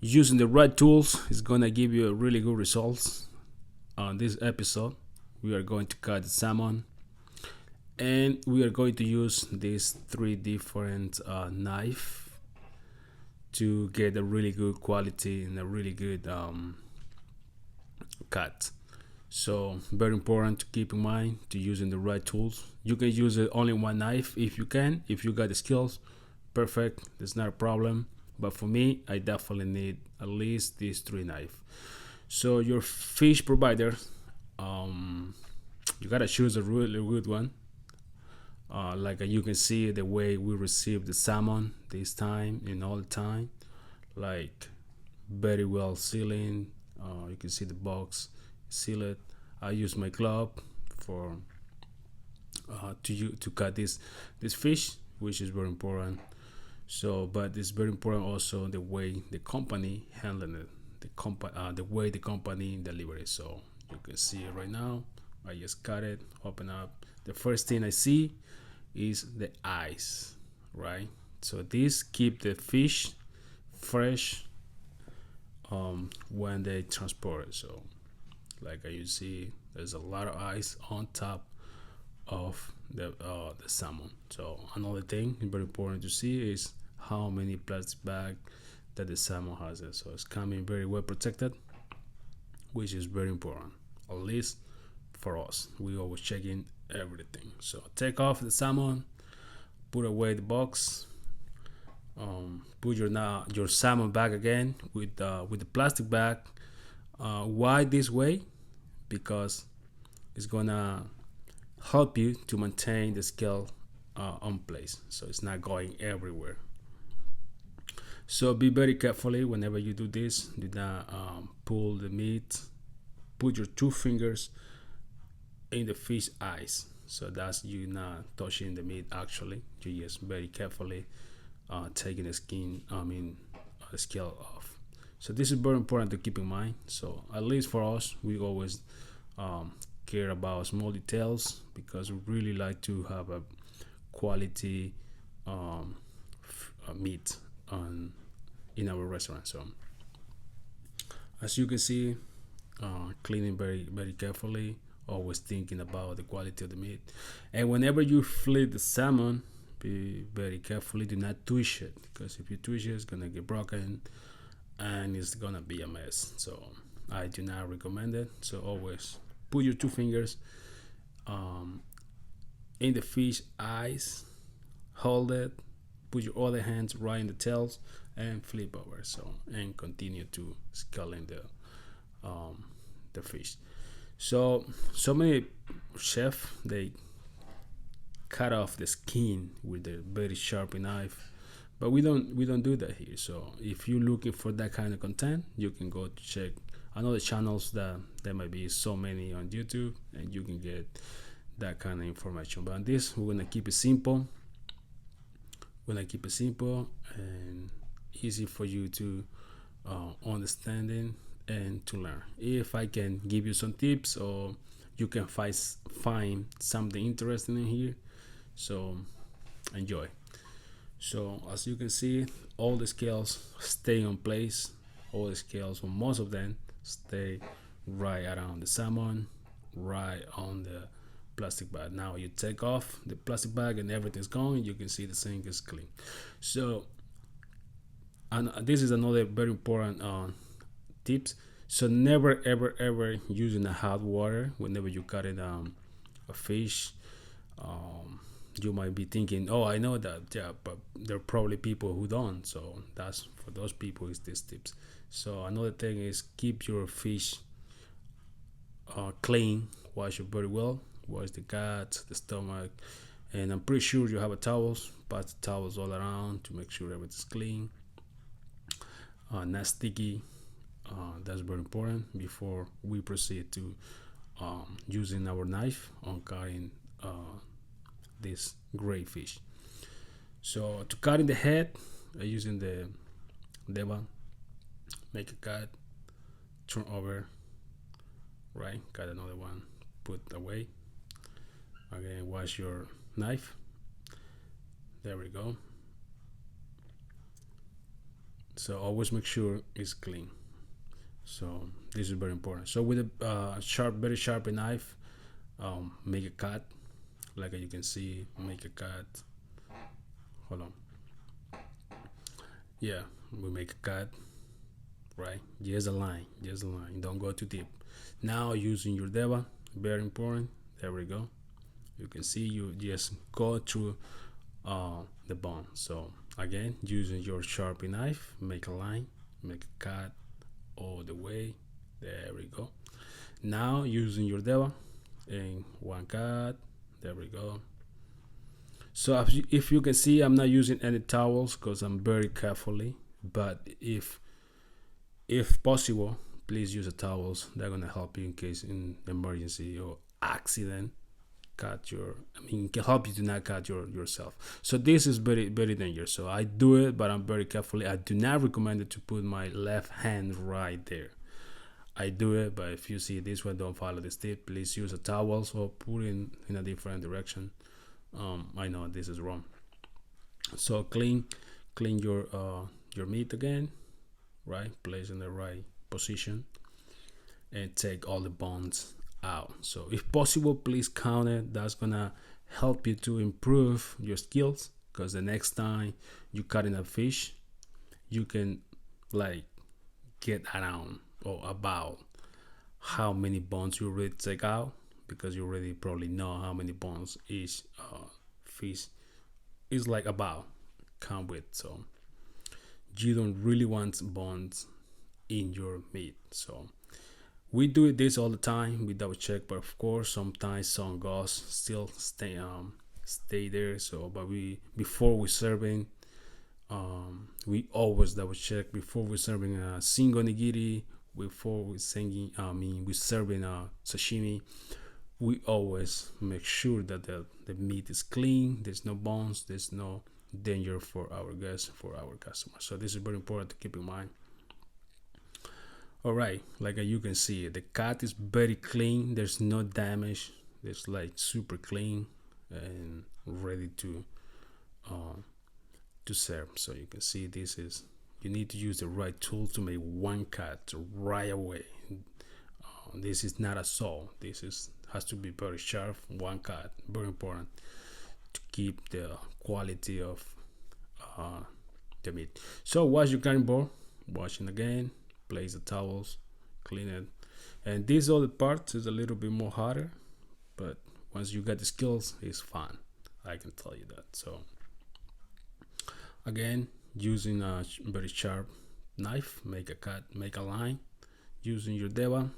Using the right tools is gonna give you a really good results. On this episode, we are going to cut the salmon, and we are going to use these three different knife to get a really good quality and a really good cut. So very important to keep in mind to using the right tools. You can use it only one knife if you can. If you got the skills, perfect. That's not a problem. But for me, I definitely need at least these three knives. So your fish provider, you gotta choose a really good one. Like you can see the way we receive the salmon this time and all the time, like very well sealing. You can see the box seal it. I use my glove for to cut this fish, which is very important. So, but it's very important also the way the company handling it, the way the company deliver it. So you can see it right now. I just cut it, open up. The first thing I see is the eyes, right? So this keep the fish fresh when they transport it. So like you see, there's a lot of ice on top of the salmon. So another thing very important to see is how many plastic bag that the salmon has. It. So it's coming very well protected, which is very important. At least for us, we always checking everything. So take off the salmon, put away the box, put your salmon bag again with the plastic bag. Why this way? Because it's gonna help you to maintain the scale on place, so it's not going everywhere. So be very carefully whenever you do this. Do not pull the meat. Put your two fingers in the fish eyes. So that's you not touching the meat actually. You just very carefully taking the skin, the scale off. So this is very important to keep in mind. So at least for us, we always care about small details because we really like to have a quality meat in our restaurant. So as you can see, cleaning very carefully, always thinking about the quality of the meat. And whenever you flip the salmon, be very carefully. Do not twist it because if you twist it, it's gonna get broken and it's gonna be a mess. So I do not recommend it. So always put your two fingers in the fish eyes, hold it, put your other hands right in the tails, and flip over. So and continue to scaling the fish. So many chefs they cut off the skin with a very sharp knife, but we don't do that here. So if you're looking for that kind of content, you can go to check another channels that there might be so many on YouTube, and you can get that kind of information. But on this, we're gonna keep it simple. We're gonna keep it simple and easy for you to understanding and to learn. If I can give you some tips or you can find something interesting in here, so enjoy. So as you can see, all the scales stay on place. All the scales, or most of them, stay right around the salmon, right on the plastic bag. Now you take off the plastic bag and everything's gone. You can see the sink is clean. So, and this is another very important tips. So never ever using a hot water whenever you cut it a fish. You might be thinking, oh, I know that, yeah, but there are probably people who don't. So that's for those people is these tips. So another thing is keep your fish clean, wash it very well, wash the guts, the stomach, and I'm pretty sure you have a towels. Pass the towels all around to make sure everything's clean, not sticky. That's very important before we proceed to using our knife on cutting this great fish. So to cut in the head, using the lever, make a cut, turn over, right? Cut another one, put away. Again, wash your knife. There we go. So always make sure it's clean. So this is very important. So with a sharp, very sharp knife, make a cut. Like you can see, make a cut. Hold on. Yeah, we make a cut, right? Just a line, just a line. Don't go too deep. Now using your deva, very important. There we go. You can see you just go through the bone. So again, using your sharp knife, make a line, make a cut all the way. There we go. Now using your deva and one cut. There we go. So if you can see, I'm not using any towels because I'm very carefully. But if possible, please use the towels. They're gonna help you in case in emergency or accident. Cut your, I mean, can help you to not cut yourself. So this is very very dangerous. So I do it, but I'm very carefully. I do not recommend it to put my left hand right there. I do it, but if you see this one, don't follow this tip. Please use a towel or put it in a different direction. I know this is wrong. So clean your meat again, right? Place in the right position and take all the bones out. So if possible, please count it. That's gonna help you to improve your skills, because the next time you cut in a fish, you can like get around or about how many bones you already take out, because you already probably know how many bones each fish is like about come with. So you don't really want bones in your meat. So we do this all the time. We double check, but of course sometimes some ghosts still stay there. So but we before we serving, we always double check before we're serving a single nigiri, before we're singing, we serving a sashimi. We always make sure that the meat is clean. There's no bones. There's no danger for our guests, for our customers. So this is very important to keep in mind. All right, like you can see, the cut is very clean. There's no damage. It's like super clean and ready to serve. So you can see this is, you need to use the right tool to make one cut right away. This is not a saw. This is has to be very sharp. One cut, very important to keep the quality of the meat. So wash your cutting board. Washing again. Place the towels. Clean it. And this other part is a little bit more harder, but once you get the skills, it's fun. I can tell you that. So again, using a very sharp knife, make a cut, make a line. Using your deva,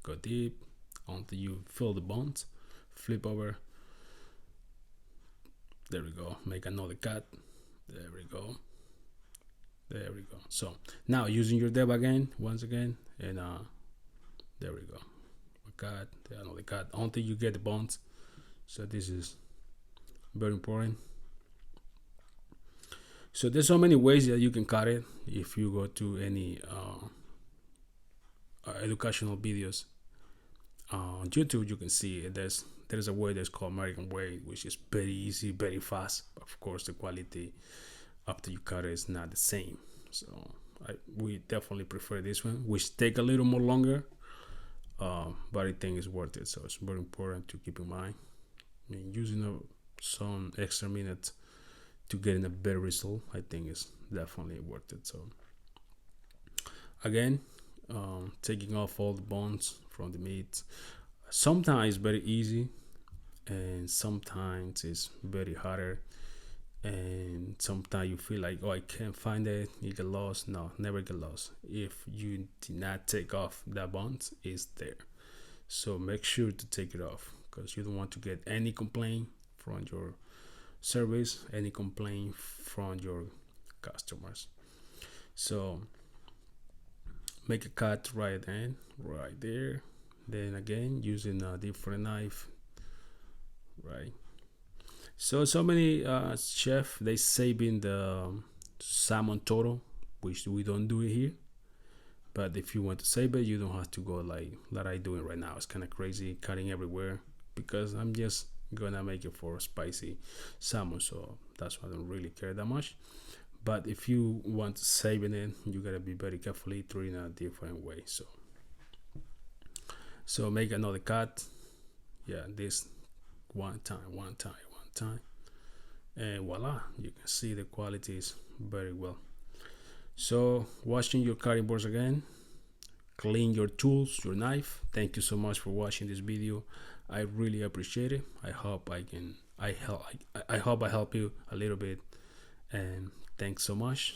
go deep until you feel the bones. Flip over. There we go. Make another cut. There we go. There we go. So now using your deva again, once again, and there we go. A cut, another cut until you get the bones. So this is very important. So there's so many ways that you can cut it. If you go to any educational videos on YouTube, you can see it. There's a way that's called American way, which is very easy, very fast. Of course, the quality after you cut it is not the same. So we definitely prefer this one, which take a little more longer, but I think it's worth it. So it's very important to keep in mind. I mean, using some extra minutes to getting a better result, I think is definitely worth it. So again, taking off all the bones from the meat. Sometimes it's very easy, and sometimes it's very harder, and sometimes you feel like, oh, I can't find it, you get lost. No, never get lost. If you did not take off that bones, it's there. So make sure to take it off, because you don't want to get any complaint from your service, any complaint from your customers. So make a cut right then, right there. Then again, using a different knife, right? So many chefs, they saving the salmon total, which we don't do it here. But if you want to save it, you don't have to go like that I do it right now. It's kind of crazy cutting everywhere, because I'm just gonna make it for spicy salmon, so that's why I don't really care that much. But if you want to saving it, you gotta be very carefully through in a different way. So make another cut. Yeah, this one time, one time, one time, and voila, you can see the quality is very well. So washing your cutting boards again, clean your tools, your knife. Thank you so much for watching this video. I really appreciate it. I hope I hope I help you a little bit, and thanks so much.